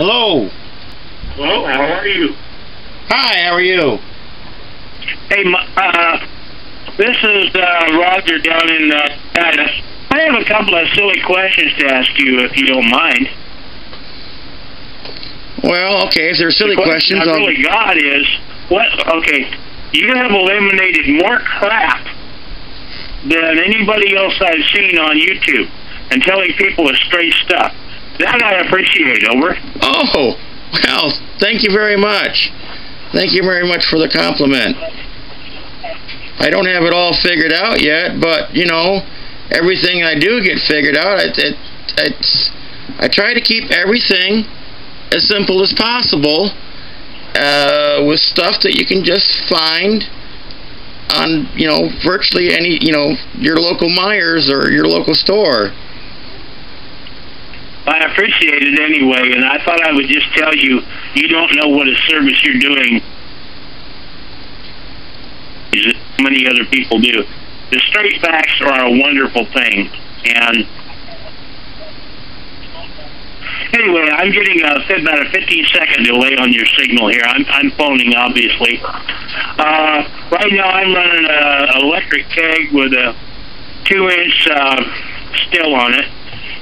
Hello. Hello, how are you? Hi, how are you? Hey, this is Roger down in Acadamy. I have a couple of silly questions to ask you, if you don't mind. Well, okay, if they're silly questions, I really got is, okay, you have eliminated more crap than anybody else I've seen on YouTube and telling people the straight stuff. That I appreciate, over. Oh, well, thank you very much. Thank you very much for the compliment. I don't have it all figured out yet, but, you know, everything I do get figured out, I try to keep everything as simple as possible with stuff that you can just find on, you know, virtually any, you know, your local Myers or your local store. I appreciate it anyway, and I thought I would just tell you, you don't know what a service you're doing as many other people do. The straight facts are a wonderful thing, and anyway, I'm getting about a 15-second delay on your signal here. I'm phoning, obviously. Right now I'm running an electric keg with a 2-inch still on it.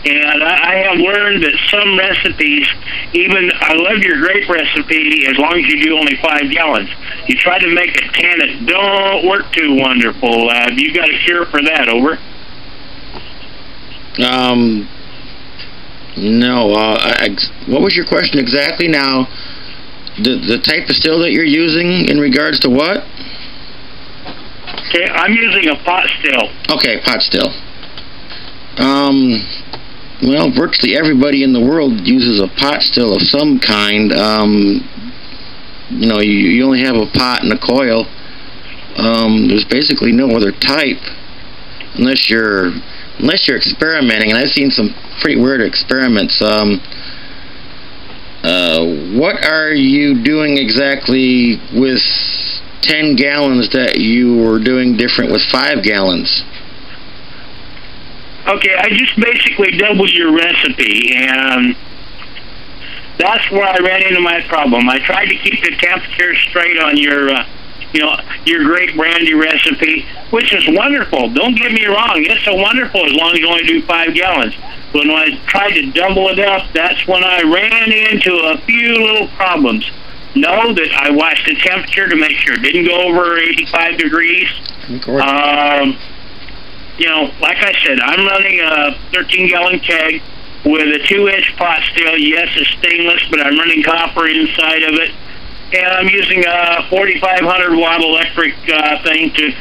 And I have learned that some recipes, even, I love your grape recipe as long as you do only 5 gallons. You try to make it 10, it don't work too wonderful. Have you got a cure for that, over? No. What was your question exactly now? The type of still that you're using in regards to what? Okay, I'm using a pot still. Okay, pot still. Well, virtually everybody in the world uses a pot still of some kind. You know, you only have a pot and a coil. There's basically no other type, unless you're experimenting. And I've seen some pretty weird experiments. What are you doing exactly with 10 gallons that you were doing different with 5 gallons? Okay, I just basically doubled your recipe, and that's where I ran into my problem. I tried to keep the temperature straight on your, you know, your grape brandy recipe, which is wonderful. Don't get me wrong, it's so wonderful as long as you only do 5 gallons. But when I tried to double it up, that's when I ran into a few little problems. Know that I watched the temperature to make sure it didn't go over 85 degrees. You know, like I said, I'm running a 13-gallon keg with a 2-inch pot still. Yes, it's stainless, but I'm running copper inside of it. And I'm using a 4,500-watt electric thing to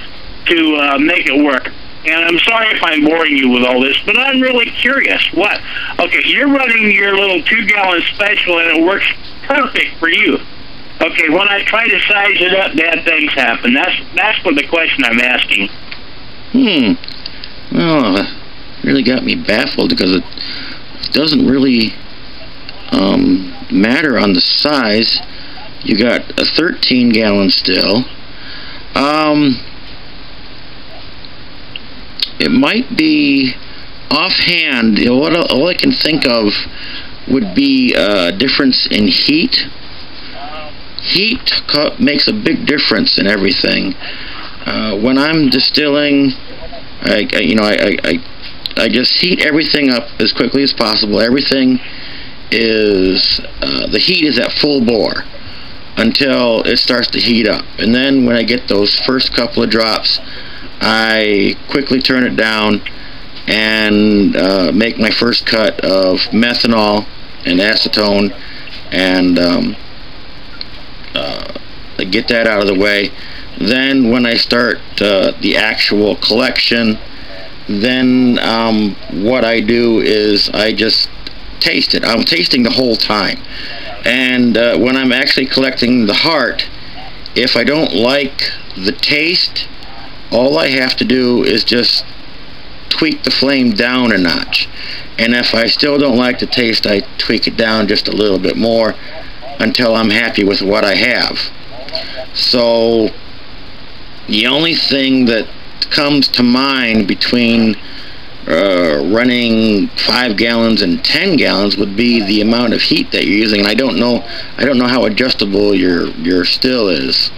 make it work. And I'm sorry if I'm boring you with all this, but I'm really curious. What? Okay, you're running your little 2-gallon special, and it works perfect for you. Okay, when I try to size it up, bad things happen. That's what the question I'm asking. Well, really got me baffled, because it doesn't really matter on the size. You got a 13-gallon still. It might be offhand, you know, all I can think of would be a difference in heat. Heat makes a big difference in everything. When I'm distilling, I just heat everything up as quickly as possible. Everything is, the heat is at full bore until it starts to heat up. And then when I get those first couple of drops, I quickly turn it down and make my first cut of methanol and acetone, and get that out of the way. Then when I start the actual collection, then what I do is I just taste it. I'm tasting the whole time. And when I'm actually collecting the heart, if I don't like the taste, all I have to do is just tweak the flame down a notch. And if I still don't like the taste, I tweak it down just a little bit more until I'm happy with what I have. So the only thing that comes to mind between running 5 gallons and 10 gallons would be the amount of heat that you're using. And I don't know how adjustable your still is.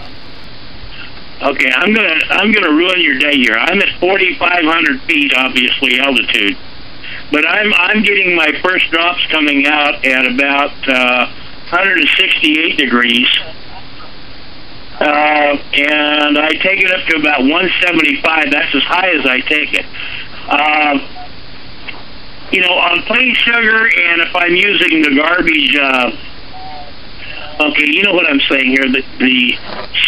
Okay, I'm gonna ruin your day here. I'm at 4,500 feet, obviously altitude, but I'm getting my first drops coming out at about 168 degrees. And I take it up to about 175. That's as high as I take it. You know, on plain sugar, and if I'm using the garbage, okay, you know what I'm saying here, the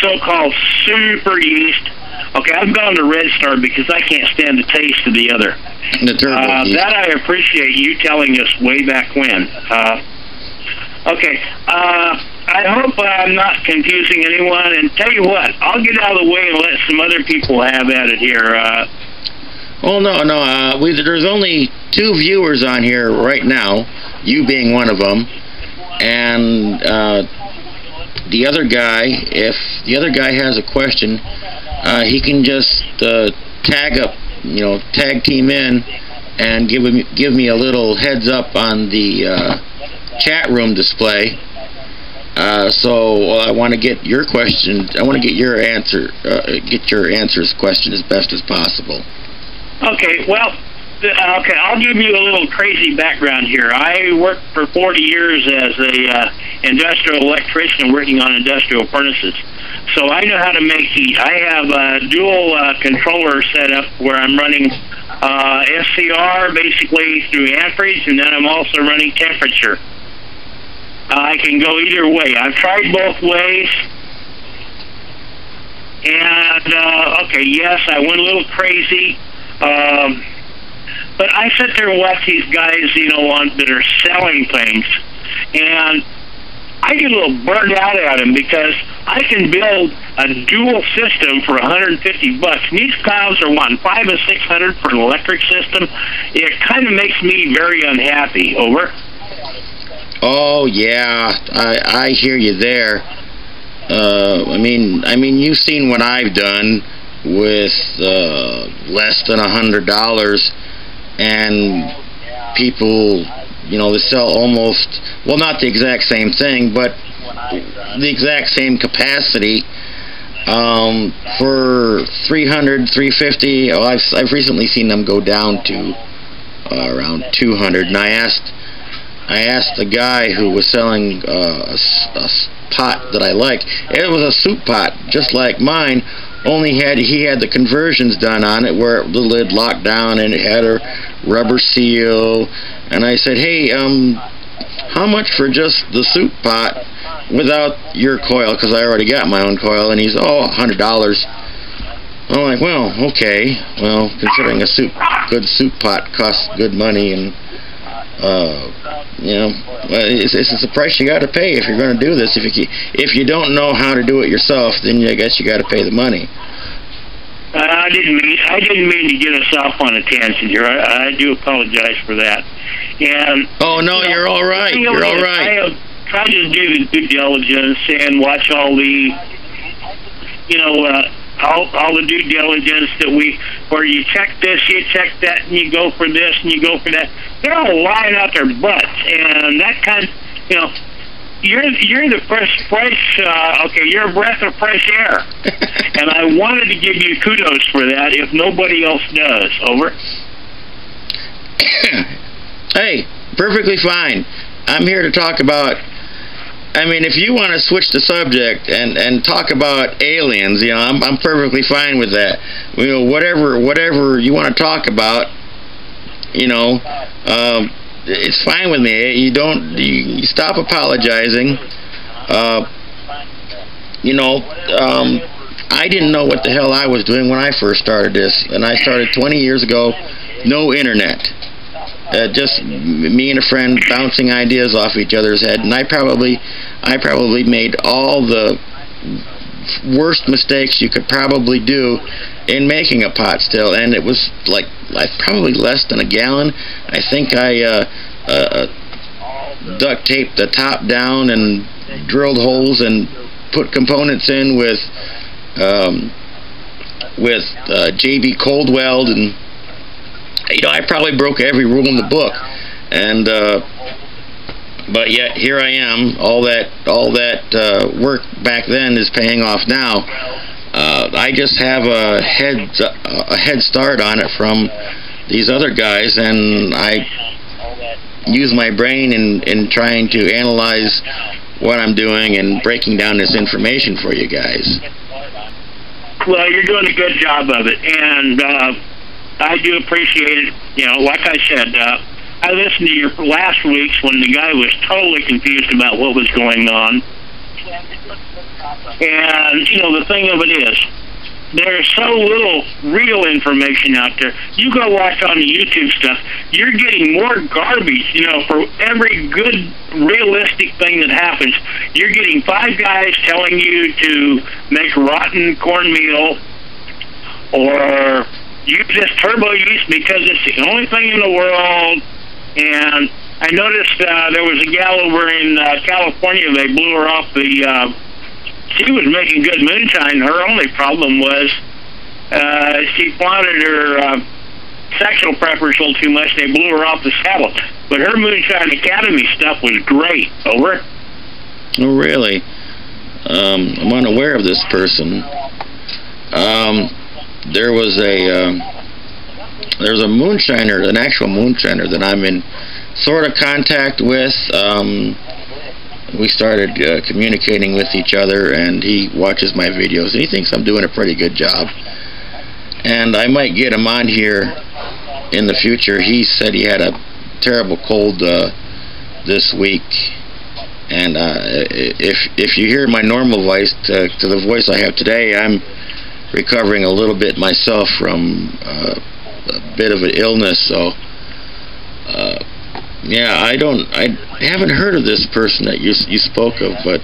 so-called super yeast. Okay, I've gone to Red Star because I can't stand the taste of the other. The turbo yeast. That I appreciate you telling us way back when. Okay, I hope I'm not confusing anyone, and tell you what, I'll get out of the way and let some other people have at it here. Well, no, there's only 2 viewers on here right now, you being one of them, and the other guy, if the other guy has a question, he can just tag team in and give me a little heads up on the chat room display. So I want to get your question. I want to get your answer. Get your answer's question as best as possible. Okay. Well, okay. I'll give you a little crazy background here. I worked for 40 years as a industrial electrician working on industrial furnaces. So I know how to make heat. I have a dual controller set up where I'm running SCR basically through amperage, and then I'm also running temperature. I can go either way. I've tried both ways. And, okay, yes, I went a little crazy. But I sit there and watch these guys, you know, that are selling things. And I get a little burned out at them because I can build a dual system for $150. And these clowns are wanting $500 or $600 for an electric system. It kind of makes me very unhappy. Over. Oh yeah, I hear you there. I mean, you've seen what I've done with less than $100, and people, you know, they sell almost, well, not the exact same thing, but the exact same capacity for $300, $350. Oh, I've recently seen them go down to around $200, and I asked the guy who was selling a pot that I like. It was a soup pot, just like mine, only he had the conversions done on it where the lid locked down and it had a rubber seal. And I said, hey, how much for just the soup pot without your coil? Because I already got my own coil. And he's, oh, $100. I'm like, well, okay. Well, considering a good soup pot costs good money, and you know, it's the price you got to pay if you're going to do this. If you don't know how to do it yourself, then I guess you got to pay the money. I didn't mean to get us off on a tangent here. I do apologize for that. And oh no, you're all right. You're all right. I have tried to do the due diligence and watch all the, you know, all the due diligence that where you check this, you check that, and you go for this, and you go for that. They're all lying out their butts, and that kind of, you know, you're the fresh, okay, you're a breath of fresh air. And I wanted to give you kudos for that if nobody else does. Over. Hey, perfectly fine. I'm here to talk about, I mean, if you want to switch the subject and talk about aliens, you know, I'm perfectly fine with that. You know, whatever you want to talk about, you know, it's fine with me. You stop apologizing. You know, I didn't know what the hell I was doing when I first started this, and I started 20 years ago. No internet. Just me and a friend bouncing ideas off each other's head, and I probably made all the worst mistakes you could probably do in making a pot still, and it was like probably less than a gallon. I think I duct taped the top down and drilled holes and put components in with JB cold weld, and you know, I probably broke every rule in the book, and but yet here I am. All that work back then is paying off now. I just have a head start on it from these other guys, and I use my brain in trying to analyze what I'm doing and breaking down this information for you guys. Well, you're doing a good job of it, and I do appreciate it. You know, like I said, I listened to your last week's when the guy was totally confused about what was going on. And, you know, the thing of it is, there's so little real information out there. You go watch on the YouTube stuff, you're getting more garbage, you know, for every good, realistic thing that happens. You're getting 5 guys telling you to make rotten cornmeal or use this turbo yeast because it's the only thing in the world. And I noticed there was a gal over in California, they blew her off the... she was making good moonshine. Her only problem was she flaunted her sexual preference a little too much. They blew her off the saddle. But her Moonshine Academy stuff was great. Over. Oh, really? I'm unaware of this person. There was there's a moonshiner, an actual moonshiner that I'm in sort of contact with. We started communicating with each other, and he watches my videos, and he thinks I'm doing a pretty good job. And I might get him on here in the future. He said he had a terrible cold this week, and if you hear my normal voice to the voice I have today, I'm recovering a little bit myself from a bit of an illness. So yeah, I haven't heard of this person that you spoke of, but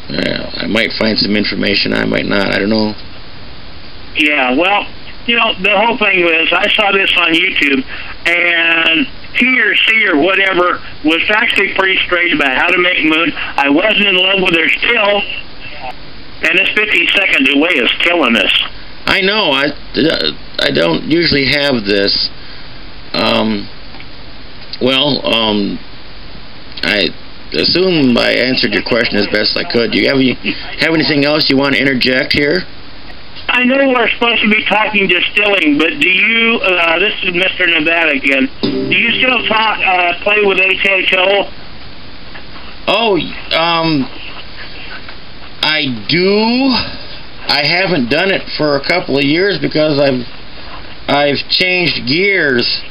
yeah, I might find some information, I might not, I don't know. Yeah, well, you know, the whole thing was, I saw this on YouTube, and he or she or whatever was actually pretty straight about how to make moon. I wasn't in love with her still, and this 50-second delay is killing us. I know, I don't usually have this. Well, I assume I answered your question as best I could. Do you have anything else you want to interject here? I know we're supposed to be talking distilling, but do you, this is Mr. Nevada again, do you still play with HHO? Oh, I do. I haven't done it for a couple of years because I've changed gears.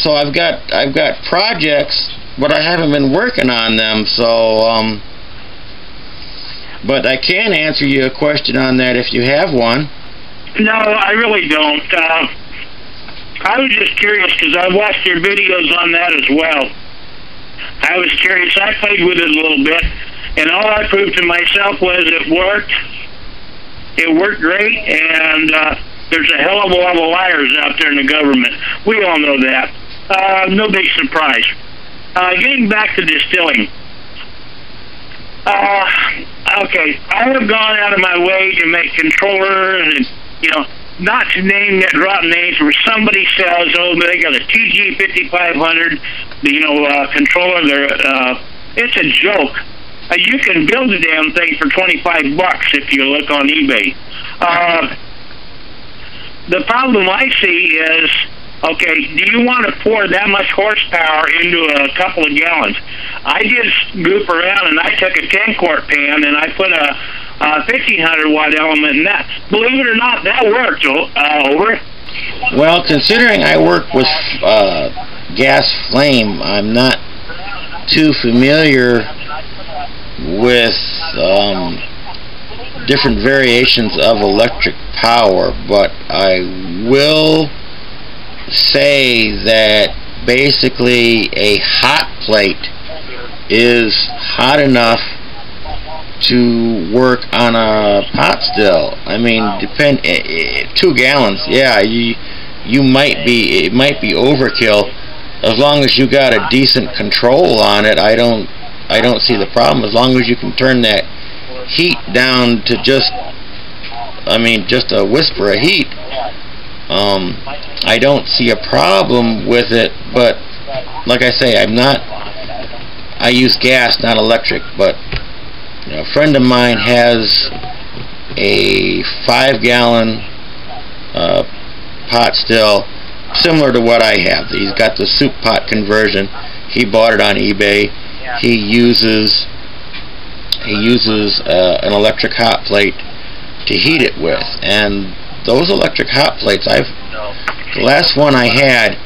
So I've got projects, but I haven't been working on them. So, but I can answer you a question on that if you have one. No, I really don't. I was just curious because I watched your videos on that as well. I was curious. I played with it a little bit, and all I proved to myself was it worked. It worked great, and there's a hell of a lot of liars out there in the government. We all know that. No big surprise. Getting back to distilling. Okay, I have gone out of my way to make controllers and, you know, not to name that drop names where somebody says, oh, they got a TG5500, you know, controller. It's a joke. You can build a damn thing for $25 if you look on eBay. The problem I see is, okay, do you want to pour that much horsepower into a couple of gallons? I just goop around and I took a 10-quart pan and I put a 1,500-watt element in that. Believe it or not, that worked. Over. Well, considering I work with gas flame, I'm not too familiar with different variations of electric power, but I will say that basically a hot plate is hot enough to work on a pot still. I mean, 2 gallons, yeah, you might be, it might be overkill. As long as you got a decent control on it, I don't see the problem. As long as you can turn that heat down to just, I mean, just a whisper of heat, I don't see a problem with it, but like I say, I use gas, not electric. But a friend of mine has a 5-gallon pot still, similar to what I have. He's got the soup pot conversion. He bought it on eBay. He uses an electric hot plate to heat it with, and those electric hot plates, the last one I had,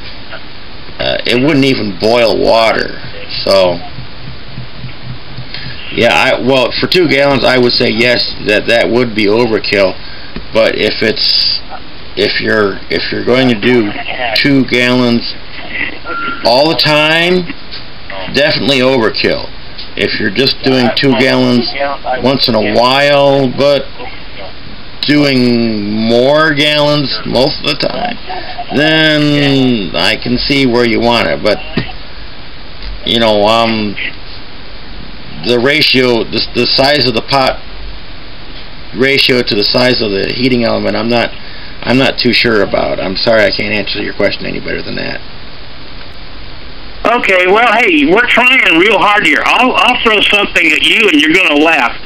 it wouldn't even boil water. So yeah, well, for 2 gallons, I would say yes, that would be overkill. But if you're going to do 2 gallons all the time, definitely overkill. If you're just doing 2 gallons once in a while, but doing more gallons most of the time, then I can see where you want it. But the ratio, the size of the pot ratio to the size of the heating element, I'm not too sure about. I'm sorry, I can't answer your question any better than that. Okay, well, hey, we're trying real hard here. I'll throw something at you, and you're going to laugh.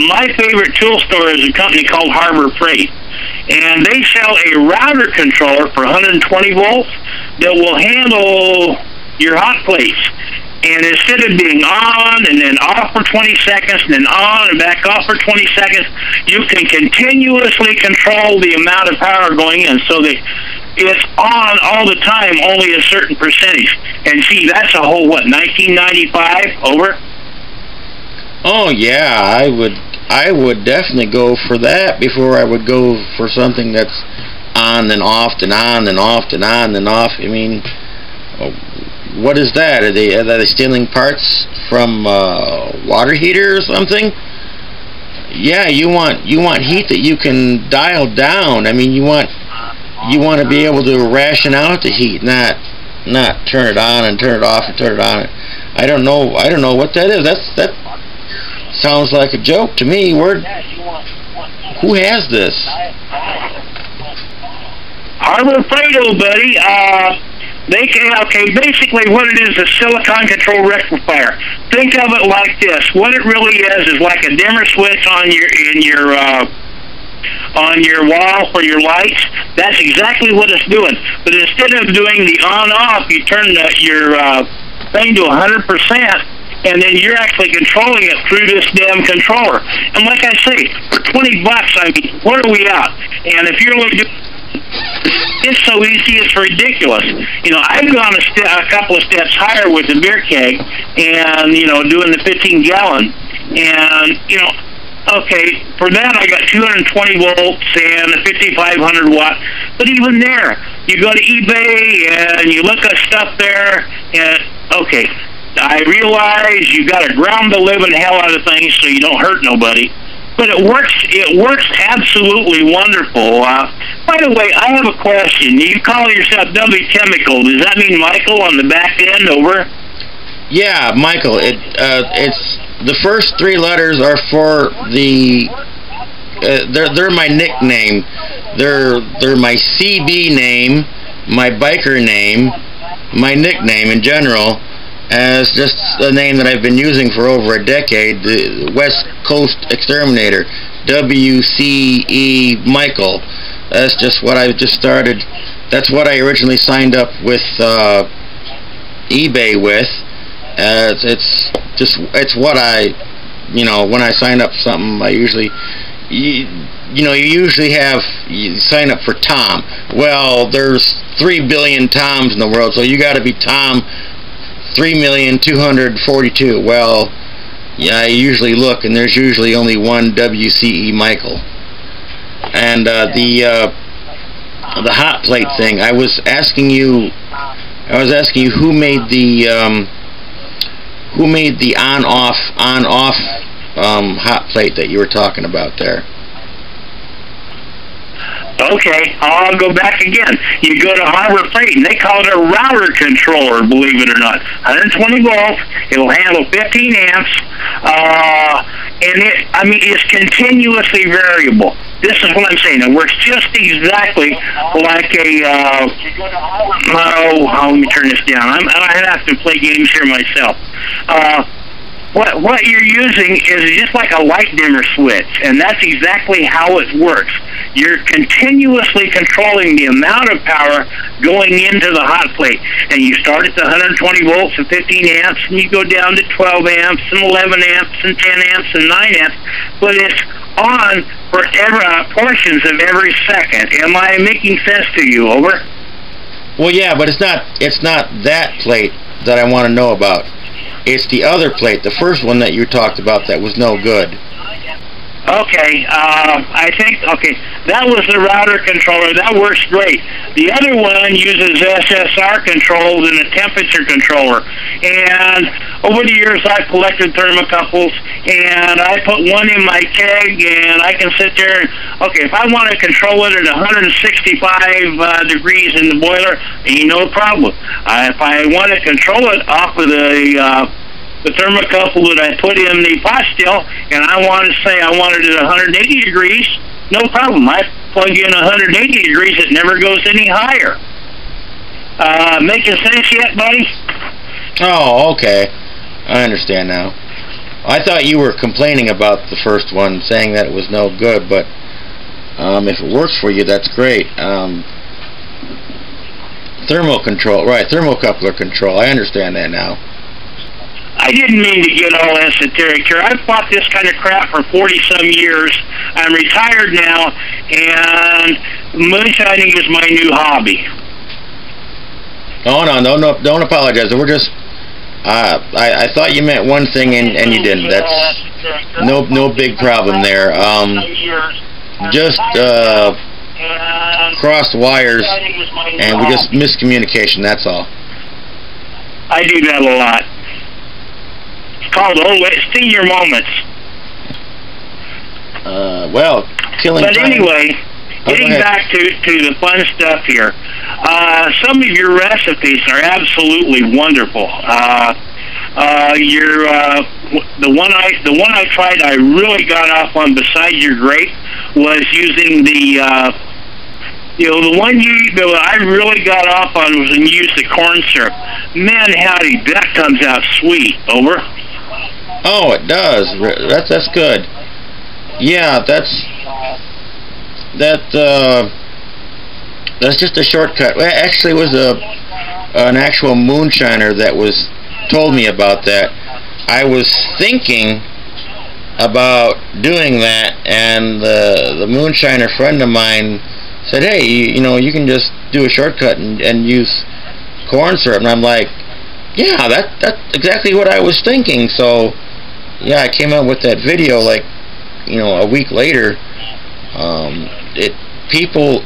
My favorite tool store is a company called Harbor Freight, and they sell a router controller for 120 volts that will handle your hot plates. And instead of being on and then off for 20 seconds and then on and back off for 20 seconds, you can continuously control the amount of power going in so that it's on all the time, only a certain percentage. And see, that's a whole, what, 1995? Over? Oh yeah, I would definitely go for that before I would go for something that's on and off and on and off and on and off. I mean, what is that? Are they stealing parts from water heater or something? Yeah, you want heat that you can dial down. I mean, you want to be able to ration out the heat, not turn it on and turn it off and turn it on. I don't know what that is. That sounds like a joke to me. Who has this? Harbor Freight, old buddy. Basically what it is silicon control rectifier. Think of it like this. What it really is like a dimmer switch on your wall for your lights. That's exactly what it's doing. But instead of doing the on-off, you turn your thing to 100%, and then you're actually controlling it through this damn controller. And like I say, for 20 bucks, I mean, what are we out? And if you're only doing, it's so easy, it's ridiculous. I've gone a couple of steps higher with the beer keg and, doing the 15-gallon. And, okay, for that I got 220 volts and a 5,500 watt. But even there, you go to eBay and you look at stuff there, and, okay, I realize you got to ground the living hell out of things so you don't hurt nobody. But it works absolutely wonderful. By the way, I have a question. You call yourself W Chemical. Does that mean Michael on the back end? Over? Yeah, Michael. It's the first 3 letters are for the. They're my nickname. They're my CB name, my biker name, my nickname in general, as just a name that I've been using for over a decade, the West Coast Exterminator, WCE Michael. That's just what I just started. That's what I originally signed up with eBay with. It's what I, when I sign up for something, I usually, you sign up for Tom. Well, there's 3 billion Toms in the world, so you got to be Tom 3,242,000. Well, yeah, I usually look, and there's usually only one WCE Michael. And the hot plate thing, I was asking you who made the on-off hot plate that you were talking about there. Okay, I'll go back again. You go to Harbor Freight, and they call it a router controller, believe it or not. 120 volts, it'll handle 15 amps, and I mean, it's continuously variable. This is what I'm saying. It works just exactly like a, let me turn this down. I have to play games here myself. What you're using is just like a light dimmer switch, and that's exactly how it works. You're continuously controlling the amount of power going into the hot plate, and you start at the 120 volts and 15 amps, and you go down to 12 amps and 11 amps and 10 amps and 9 amps, but it's on for portions of every second. Am I making sense to you? Over. Well, yeah, but it's not that plate that I want to know about. It's the other plate, the first one that you talked about that was no good. Okay, I think, that was the router controller. That works great. The other one uses SSR controls and a temperature controller. And over the years, I've collected thermocouples, and I put one in my keg, and I can sit there and, if I want to control it at 165 degrees in the boiler, no problem. If I want to control it off of the thermocouple that I put in the pot still, and I want to say I want it at 180 degrees, no problem. I plug in 180 degrees, it never goes any higher. Making sense yet, buddy? Oh, okay. I understand now. I thought you were complaining about the first one, saying that it was no good, but if it works for you, that's great. Thermal control, right, thermocoupler control, I understand that now. I didn't mean to get all esoteric here. I've bought this kind of crap for 40-some years. I'm retired now, and moonshining is my new hobby. Oh, no, don't apologize. We're just, I thought you meant one thing, and you didn't. That's no big problem there. Just crossed wires, and we just miscommunication, that's all. I do that a lot. It's called senior moments. Well, killing but time. Anyway, getting back to the fun stuff here. Some of your recipes are absolutely wonderful. The one I tried, I really got off on. Besides your grape, was using the the one I really got off on was when you used the corn syrup. Man, howdy, that comes out sweet. Over. Oh, it does. That's good. Yeah, that's just a shortcut. Well, actually, it was an actual moonshiner that told me about that. I was thinking about doing that, and the moonshiner friend of mine said, "Hey, you can just do a shortcut and use corn syrup." And I'm like, "Yeah, that's exactly what I was thinking." So, yeah, I came up with that video like, a week later. People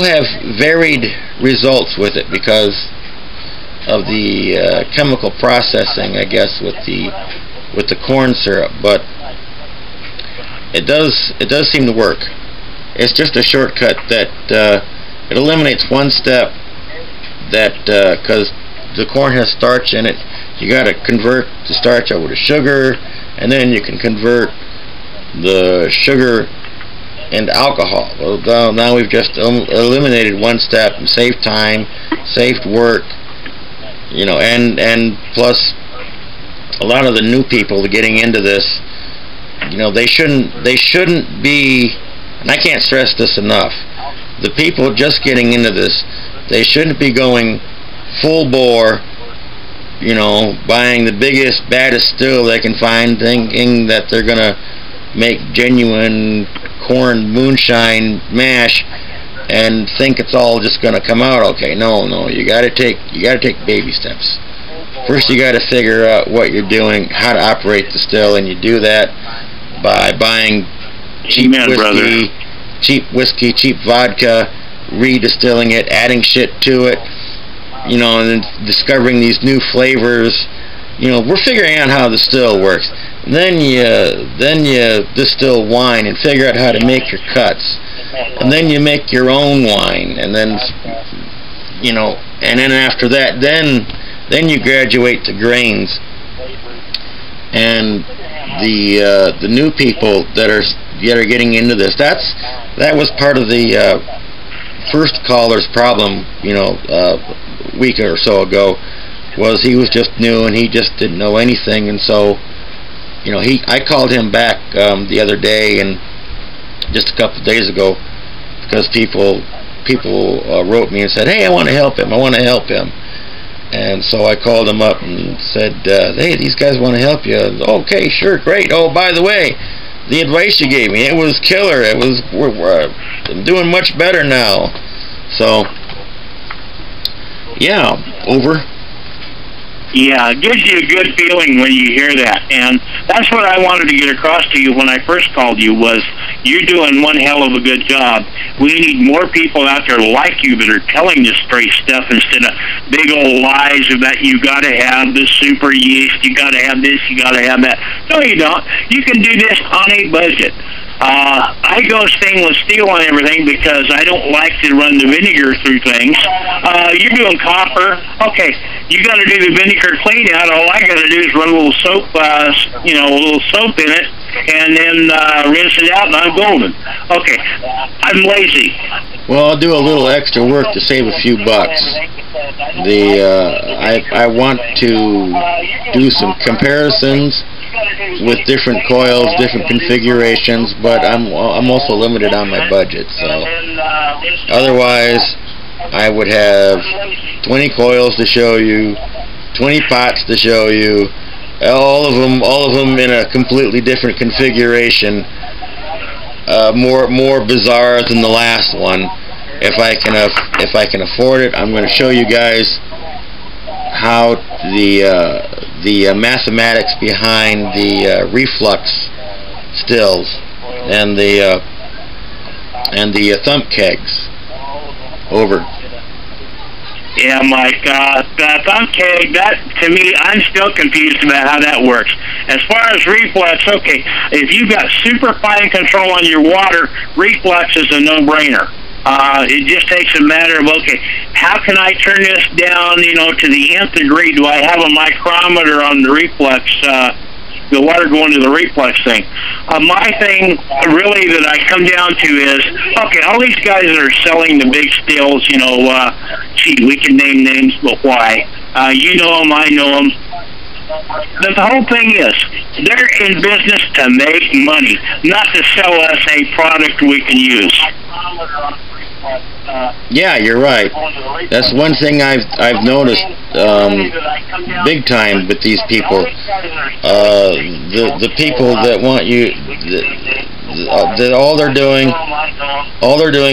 have varied results with it because of the chemical processing, I guess, with the corn syrup, but it does seem to work. It's just a shortcut that it eliminates one step, that because the corn has starch in it, you got to convert the starch over to sugar, and then you can convert the sugar into alcohol. Well, now we've just eliminated one step and saved time, saved work, and plus a lot of the new people getting into this, they shouldn't be, and I can't stress this enough, the people just getting into this, they shouldn't be going full bore, buying the biggest, baddest still they can find, thinking that they're gonna make genuine corn moonshine mash and think it's all just gonna come out okay. No, you gotta take baby steps. First you gotta figure out what you're doing, how to operate the still, and you do that by buying cheap whiskey, cheap vodka, redistilling it, adding shit to it, and then discovering these new flavors. We're figuring out how the still works. Then you distill wine and figure out how to make your cuts, and then you make your own wine, and then and then after that, then you graduate to grains, and the new people that are getting into this. That was part of the first caller's problem, you know, a week or so ago, was he was just new and he just didn't know anything. And so, you know, I called him back the other day, and just a couple of days ago, because people wrote me and said, hey, I want to help him, and so I called him up and said, hey, these guys want to help you. Okay, sure, great. Oh, by the way, the advice you gave me, it was killer. I'm doing much better now. So yeah, over. Yeah, it gives you a good feeling when you hear that, and that's what I wanted to get across to you when I first called you, was you're doing one hell of a good job. We need more people out there like you that are telling the straight stuff instead of big old lies about you got to have this super yeast, you got to have this, you got to have that. No, you don't. You can do this on a budget. I go stainless steel on everything because I don't like to run the vinegar through things. You're doing copper. Okay, you got to do the vinegar clean out. All I got to do is run a little soap, you know, a little soap in it, and then rinse it out, and I'm golden. Okay, I'm lazy. Well, I'll do a little extra work to save a few bucks. I want to do some comparisons with different coils, different configurations, but I'm also limited on my budget. So otherwise, I would have 20 coils to show you, 20 pots to show you, all of them in a completely different configuration, more bizarre than the last one. If I can afford it, I'm going to show you guys how the mathematics behind the reflux stills and the thump kegs. Over. Yeah, Mike, thump keg, that, to me, I'm still confused about how that works. As far as reflux, okay, if you've got super fine control on your water, reflux is a no-brainer. It just takes a matter of, okay, how can I turn this down, you know, to the nth degree? Do I have a micrometer on the reflux, the water going to the reflux thing? My thing, really, that I come down to is, okay, all these guys that are selling the big stills, you know, gee, we can name names, but why? You know them, I know them. The whole thing is, they're in business to make money, not to sell us a product we can use. Yeah, you're right. That's one thing I've noticed big time with these people. The people that want you, that all they're doing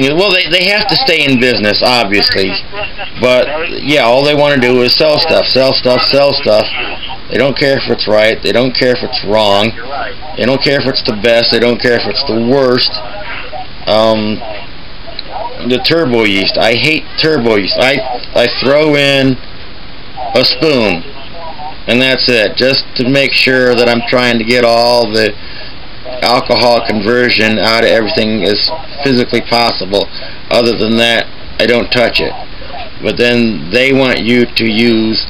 is, well, they have to stay in business, obviously, but yeah, all they want to do is sell stuff. They don't care if it's right. They don't care if it's wrong. They don't care if it's the best. They don't care if it's the worst. The turbo yeast. I hate turbo yeast. I throw in a spoon, and that's it, just to make sure that I'm trying to get all the alcohol conversion out of everything as physically possible. Other than that, I don't touch it. But then they want you to use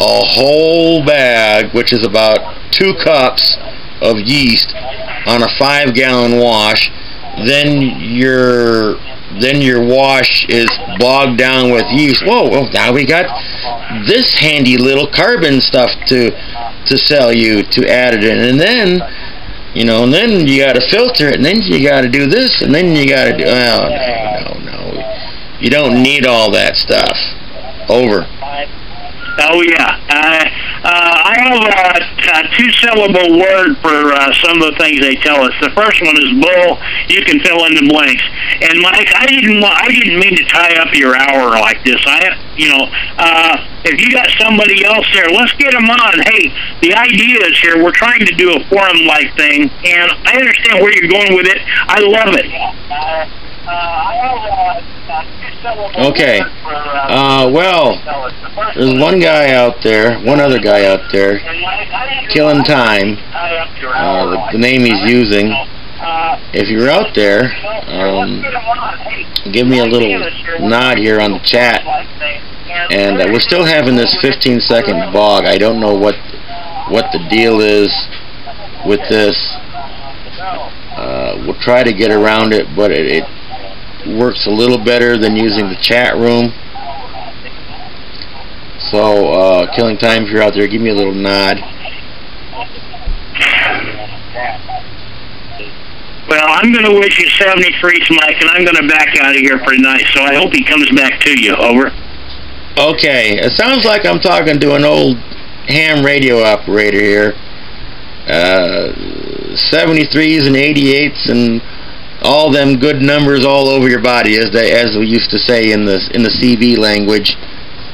a whole bag, which is about 2 cups of yeast on a 5-gallon wash. Then your wash is bogged down with yeast. Whoa, well, now we got this handy little carbon stuff to sell you, to add it in, and then, you know, and then you got to filter it, and then you got to do this, and then you got to do, well, no, you don't need all that stuff. Over. Oh, yeah. I have a 2-syllable word for some of the things they tell us. The first one is bull. You can fill in the blanks. And Mike, I didn't mean to tie up your hour like this. If you got somebody else there, let's get them on. Hey, the idea is here. We're trying to do a forum-like thing, and I understand where you're going with it. I love it. Okay. Well, there's one other guy out there, killing time. The name he's using. If you're out there, give me a little nod here on the chat. And we're still having this 15-second bog. I don't know what the deal is with this. We'll try to get around it, but it works a little better than using the chat room. So, Killing Time, if you're out there, give me a little nod. Well, I'm going to wish you 73's, Mike, and I'm going to back out of here for tonight, so I hope he comes back to you. Over. Okay, it sounds like I'm talking to an old ham radio operator here. 73s and 88s and all them good numbers all over your body, as we used to say in the CB language.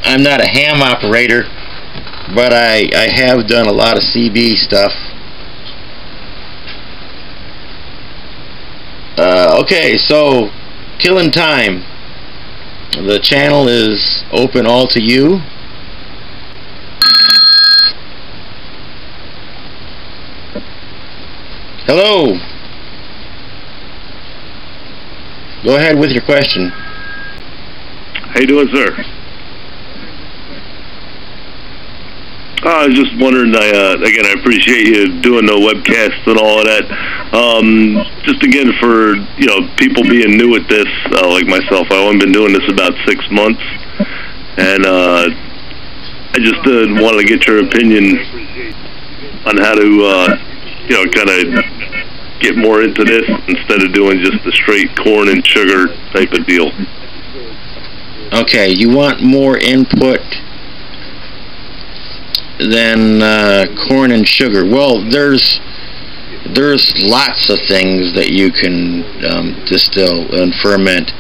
I'm not a ham operator, but I have done a lot of CB stuff. Okay, so Killing Time. The channel is open all to you. Hello. Go ahead with your question. How you doing, sir? I was just wondering, again, I appreciate you doing the webcast and all of that. Just again, for, people being new at this, like myself, I've only been doing this about 6 months. And I just wanted to get your opinion on how to, kind of get more into this instead of doing just the straight corn and sugar type of deal. Okay, you want more input than corn and sugar. Well, there's lots of things that you can distill and ferment.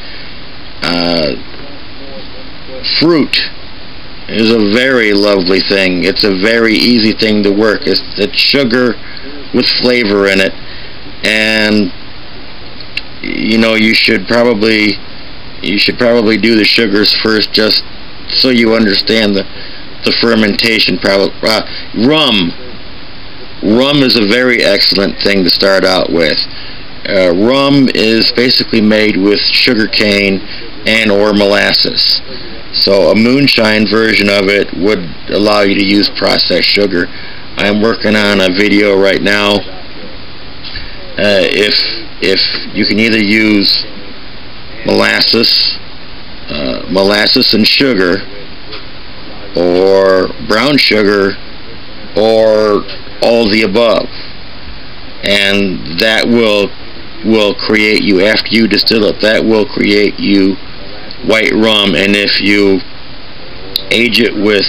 Fruit is a very lovely thing. It's a very easy thing to work. It's sugar with flavor in it, and you should probably do the sugars first, just so you understand the fermentation. Rum is a very excellent thing to start out with. Rum is basically made with sugar cane and or molasses. So a moonshine version of it would allow you to use processed sugar. I'm working on a video right now. If you can either use molasses and sugar, or brown sugar, or all the above, and that will create you, after you distill it, that will create you white rum. And if you age it with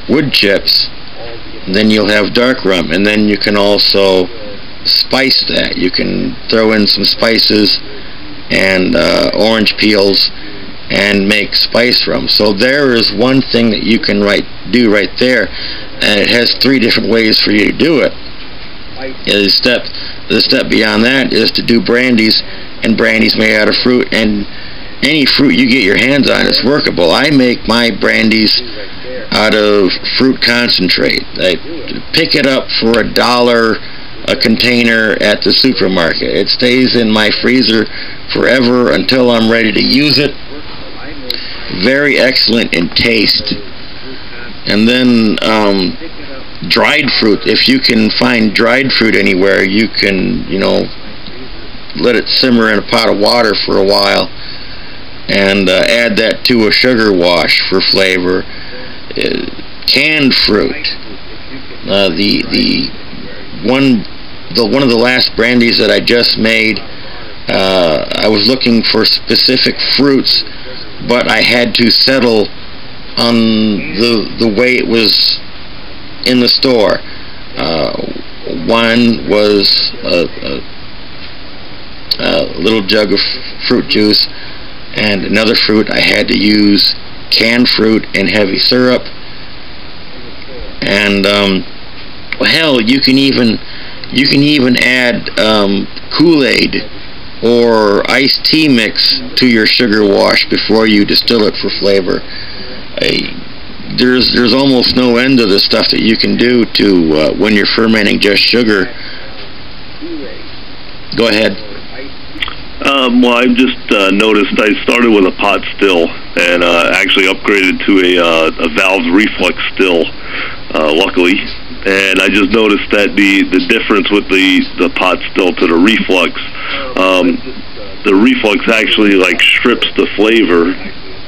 wood chips, then you'll have dark rum. And then you can also spice that. You can throw in some spices and orange peels and make spice rum. So there is one thing that you can do right there, and it has 3 different ways for you to do it. The step beyond that is to do brandies, and brandies made out of fruit, and any fruit you get your hands on is workable. I make my brandies out of fruit concentrate. I pick it up for $1 a container at the supermarket. It stays in my freezer forever until I'm ready to use it. Very excellent in taste. And then dried fruit. If you can find dried fruit anywhere, you can, let it simmer in a pot of water for a while, and add that to a sugar wash for flavor. Canned fruit. One of the last brandies that I just made, I was looking for specific fruits, but I had to settle on the way it was in the store. One was a little jug of fruit juice, and another fruit I had to use canned fruit and heavy syrup. And hell, you can even add Kool-Aid or iced tea mix to your sugar wash before you distill it for flavor. There's almost no end to the stuff that you can do to when you're fermenting just sugar. Go ahead. Well, I just noticed I started with a pot still, and actually upgraded to a valve reflux still. luckily. And I just noticed that the difference with the pot still to the reflux, the reflux actually like strips the flavor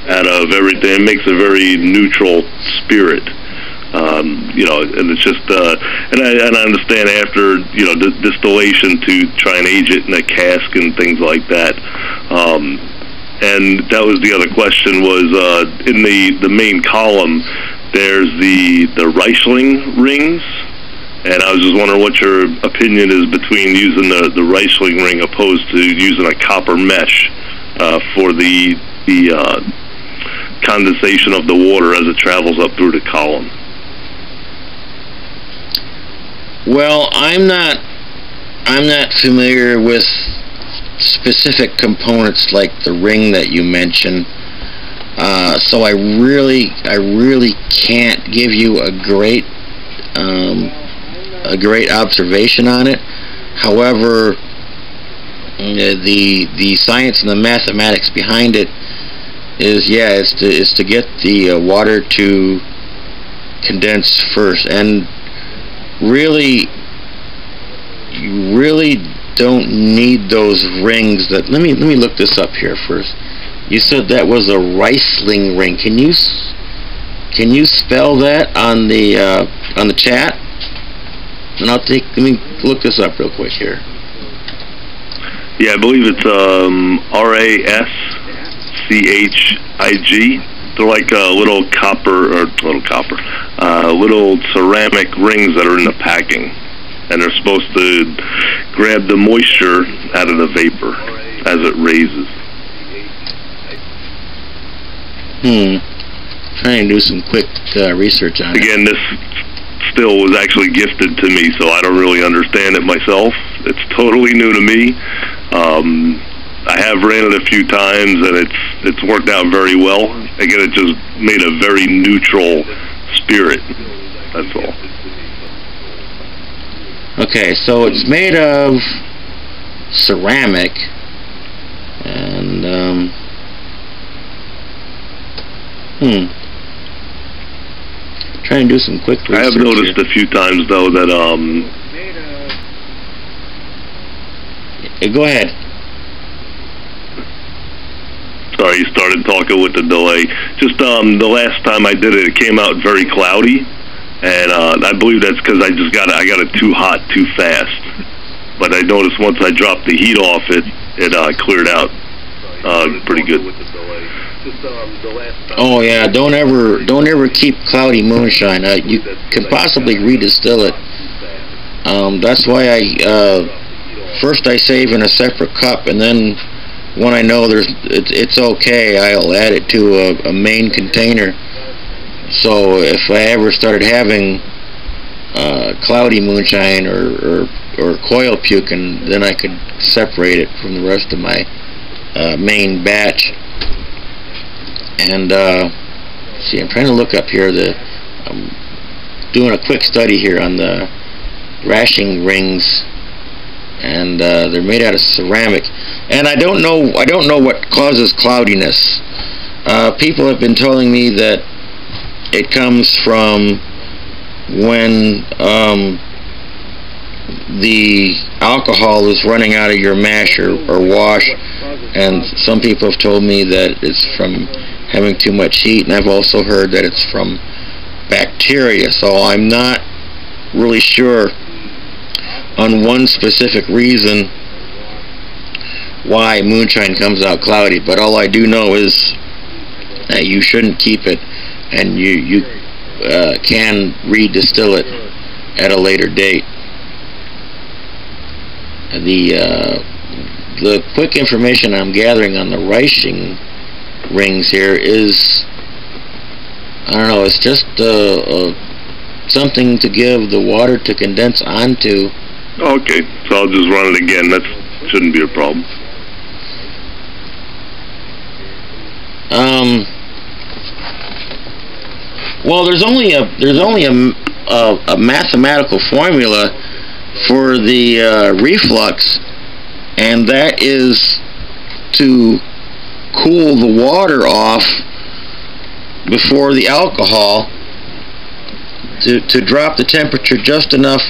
out of everything. It makes a very neutral spirit. You know, and it's just, and I understand after, you know, distillation to try and age it in a cask and things like that. And that was the other question was, in the main column, there's the Riesling rings, and I was just wondering what your opinion is between using the Riesling ring opposed to using a copper mesh for the condensation of the water as it travels up through the column. Well, I'm not familiar with specific components like the ring that you mentioned, so I really can't give you a great observation on it. However, the science and the mathematics behind it is to get the water to condense first, and really, you really don't need those rings. That let me look this up here first. You said that was a Riesling ring. Can you spell that on the chat? And let me look this up real quick here. Yeah, I believe it's RASCHIG. They're like little ceramic rings that are in the packing, and they're supposed to grab the moisture out of the vapor as it raises. Trying to do some quick research on it. Again, this still was actually gifted to me, so I don't really understand it myself. It's totally new to me. I have ran it a few times, and it's worked out very well. Again, it just made a very neutral spirit. That's all. Okay, so it's made of ceramic, and trying to do some quick research. I have noticed here a few times though that Go ahead. Sorry, you started talking with the delay. Just the last time I did it, it came out very cloudy, and I believe that's because I got it too hot too fast. But I noticed once I dropped the heat off, it cleared out pretty good. Oh yeah, don't ever keep cloudy moonshine. You can possibly redistill it. That's why first I save in a separate cup, and then when I know it's okay, I'll add it to a main container. So if I ever started having cloudy moonshine or coil puking, then I could separate it from the rest of my main batch. And see, I'm trying to look up here. I'm doing a quick study here on the Riesling rings, and they're made out of ceramic. And I don't know what causes cloudiness. People have been telling me that it comes from when the alcohol is running out of your mash or wash, and some people have told me that it's from having too much heat, and I've also heard that it's from bacteria. So I'm not really sure on one specific reason why moonshine comes out cloudy, but all I do know is that you shouldn't keep it, and you can redistill it at a later date. The quick information I'm gathering on the Riesling rings here is, I don't know, it's just something to give the water to condense onto. Okay, so I'll just run it again. That shouldn't be a problem. Well, there's only a mathematical formula for the reflux, and that is to cool the water off before the alcohol to drop the temperature just enough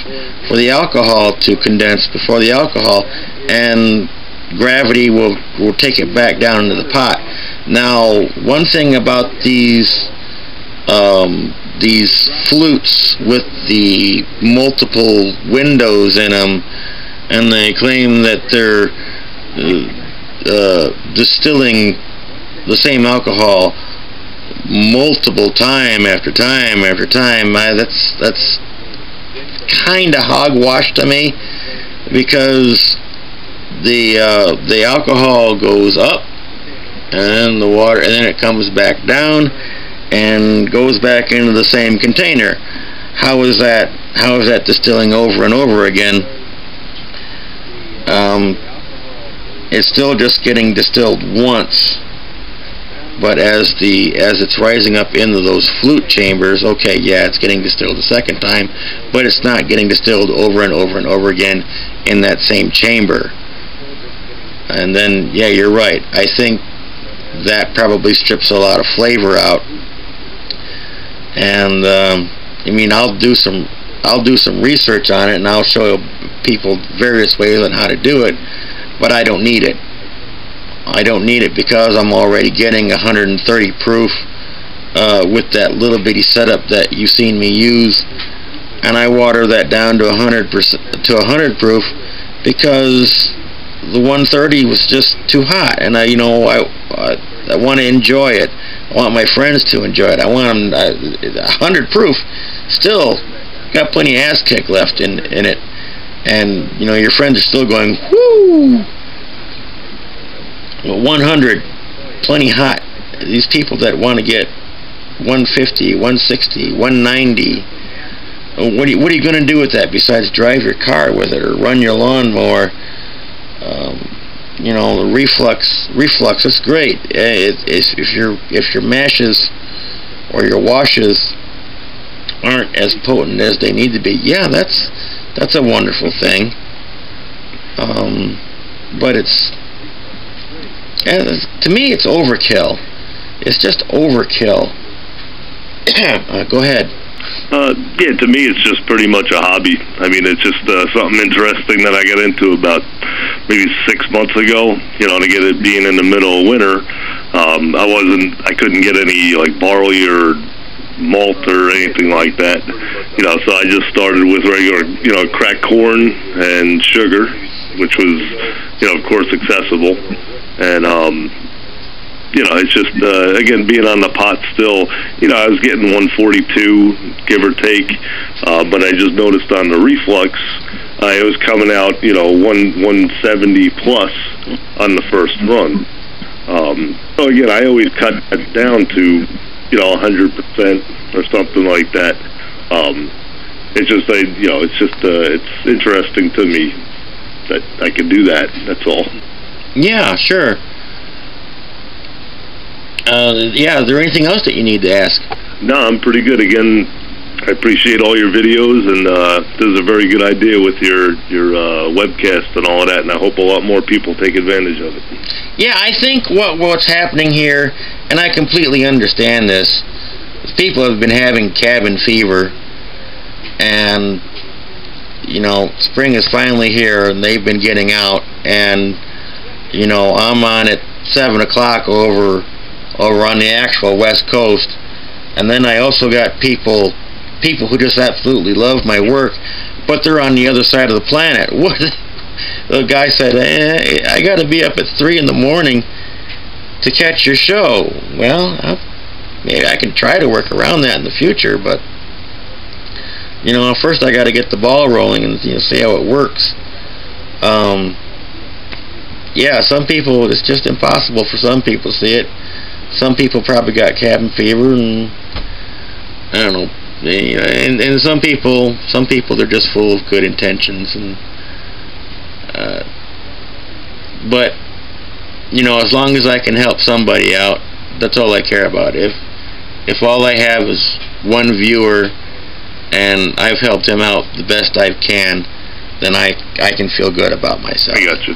for the alcohol to condense before the alcohol, and gravity will take it back down into the pot. Now, one thing about these flutes with the multiple windows in them, and they claim that they're distilling the same alcohol multiple time after time after time, that's kind of hogwash to me, because the alcohol goes up and the water, and then it comes back down and goes back into the same container. How is that distilling over and over again? It's still just getting distilled once, but as it's rising up into those flute chambers, okay, yeah, it's getting distilled a second time, but it's not getting distilled over and over and over again in that same chamber. And then, yeah, you're right, I think that probably strips a lot of flavor out. And I mean, I'll do some research on it, and I'll show people various ways on how to do it, but I don't need it. I don't need it because I'm already getting 130 proof with that little bitty setup that you've seen me use, and I water that down to 100% to 100 proof because the 130 was just too hot, and I want to enjoy it. I want my friends to enjoy it. I want them 100 proof. Still got plenty of ass kick left in it, and your friends are still going whoo. Well, 100, plenty hot. These people that want to get 150, 160, 190. What are you going to do with that besides drive your car with it or run your lawnmower? The reflux. It's great. If your mashes or your washes aren't as potent as they need to be, yeah, that's a wonderful thing. But to me, it's overkill. It's just overkill. Go ahead. Yeah, to me, it's just pretty much a hobby. I mean, it's just something interesting that I got into about maybe 6 months ago. To get it being in the middle of winter, I couldn't get any like barley or malt or anything like that. So I just started with regular, cracked corn and sugar, which was, of course, accessible. And it's just again, being on the pot still, I was getting 142 give or take, but I just noticed on the reflux it was coming out 170 plus on the first run. So again, I always cut it down to 100% or something like that. It's just it's interesting to me that I can do that. That's all. Yeah, sure. Yeah, is there anything else that you need to ask? No, I'm pretty good. Again, I appreciate all your videos, and this is a very good idea with your webcast and all of that, and I hope a lot more people take advantage of it. Yeah, I think what's happening here, and I completely understand this, people have been having cabin fever, and spring is finally here, and they've been getting out, and I'm on at 7 o'clock over on the actual West Coast, and then I also got people who just absolutely love my work, but they're on the other side of the planet. What? The guy said, I got to be up at 3 in the morning to catch your show. Well, maybe I can try to work around that in the future, but first I got to get the ball rolling and see how it works. Yeah, some people, it's just impossible for some people to see it. Some people probably got cabin fever, and I don't know. And some people they're just full of good intentions, and but as long as I can help somebody out, that's all I care about. If all I have is one viewer and I've helped him out the best I can, then I can feel good about myself. I got you.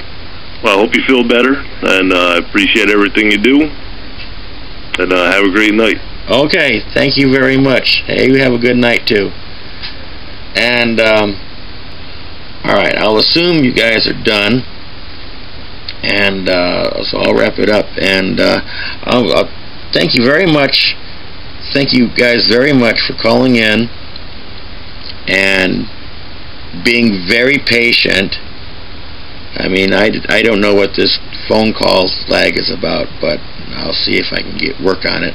Well, I hope you feel better, and I appreciate everything you do, and have a great night. Okay, thank you very much. Hey, you have a good night too. And alright, I'll assume you guys are done, and so I'll wrap it up. And I'll thank you very much. Thank you guys very much for calling in and being very patient. I mean, I don't know what this phone call lag is about, but I'll see if I can work on it.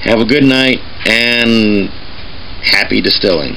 Have a good night and happy distilling.